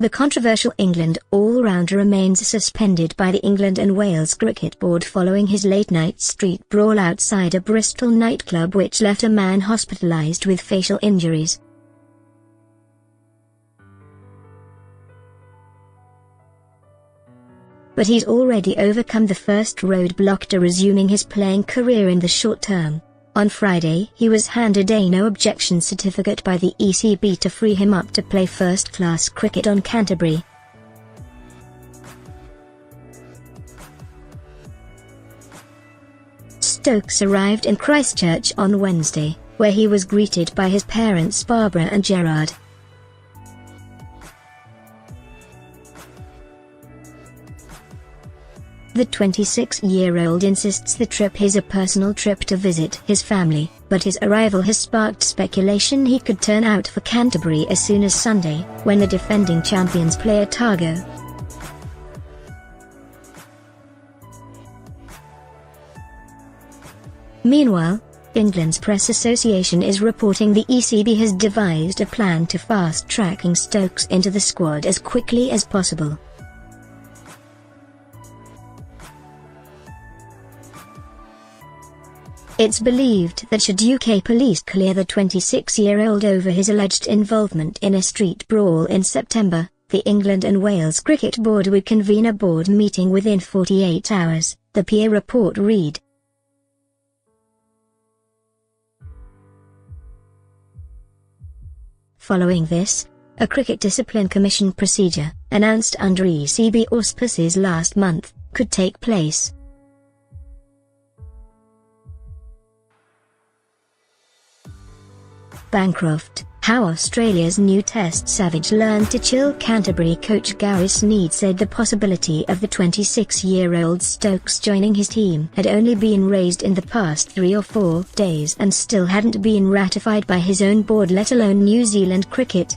The controversial England all-rounder remains suspended by the England and Wales Cricket Board following his late-night street brawl outside a Bristol nightclub which left a man hospitalised with facial injuries. But he's already overcome the first roadblock to resuming his playing career in the short term. On Friday he was handed a no-objection certificate by the ECB to free him up to play first-class cricket on Canterbury. Stokes arrived in Christchurch on Wednesday, where he was greeted by his parents Barbara and Gerard. The 26-year-old insists the trip is a personal trip to visit his family, but his arrival has sparked speculation he could turn out for Canterbury as soon as Sunday, when the defending champions play Otago. Meanwhile, England's Press Association is reporting the ECB has devised a plan to fast-tracking Stokes into the squad as quickly as possible. It's believed that should UK police clear the 26-year-old over his alleged involvement in a street brawl in September, the England and Wales Cricket Board would convene a board meeting within 48 hours, the peer report read. Following this, a Cricket Discipline Commission procedure, announced under ECB auspices last month, could take place. Bancroft: How Australia's new Test savage learned to chill. Canterbury coach Gary Sneed said the possibility of the 26-year-old Stokes joining his team had only been raised in the past 3 or 4 days and still hadn't been ratified by his own board, let alone New Zealand cricket.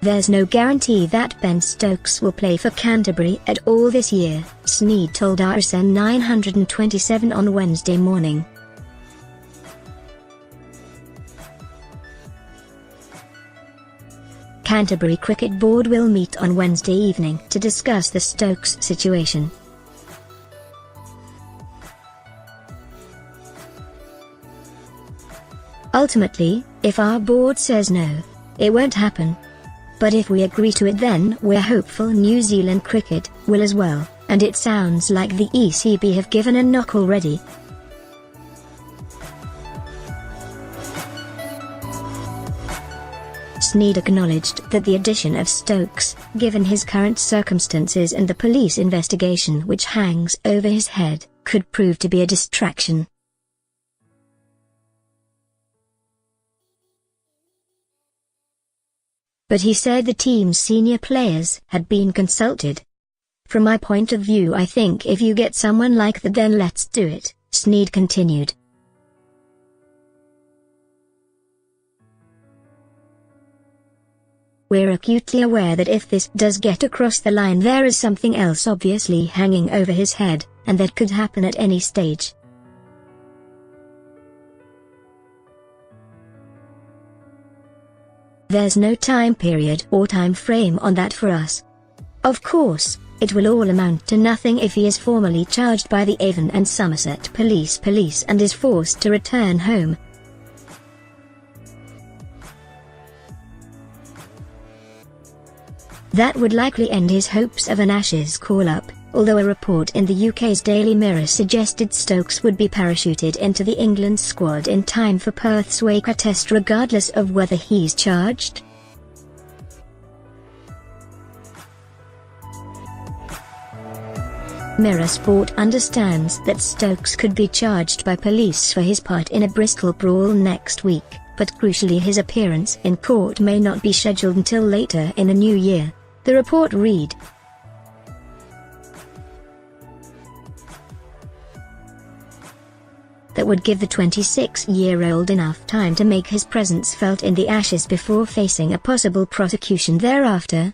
There's no guarantee that Ben Stokes will play for Canterbury at all this year, Sneed told RSN 927 on Wednesday morning. Canterbury Cricket Board will meet on Wednesday evening to discuss the Stokes situation. Ultimately, if our board says no, it won't happen. But if we agree to it, then we're hopeful New Zealand cricket will as well, and it sounds like the ECB have given a knock already. Sneed acknowledged that the addition of Stokes, given his current circumstances and the police investigation which hangs over his head, could prove to be a distraction. But he said the team's senior players had been consulted. From my point of view, I think if you get someone like that, then let's do it, Sneed continued. We're acutely aware that if this does get across the line, there is something else obviously hanging over his head, and that could happen at any stage. There's no time period or time frame on that for us. Of course, it will all amount to nothing if he is formally charged by the Avon and Somerset police and is forced to return home. That would likely end his hopes of an Ashes call-up, although a report in the UK's Daily Mirror suggested Stokes would be parachuted into the England squad in time for Perth's Waker Test regardless of whether he's charged. Mirror Sport understands that Stokes could be charged by police for his part in a Bristol brawl next week, but crucially his appearance in court may not be scheduled until later in the new year, the report read. That would give the 26-year-old enough time to make his presence felt in the Ashes before facing a possible prosecution thereafter,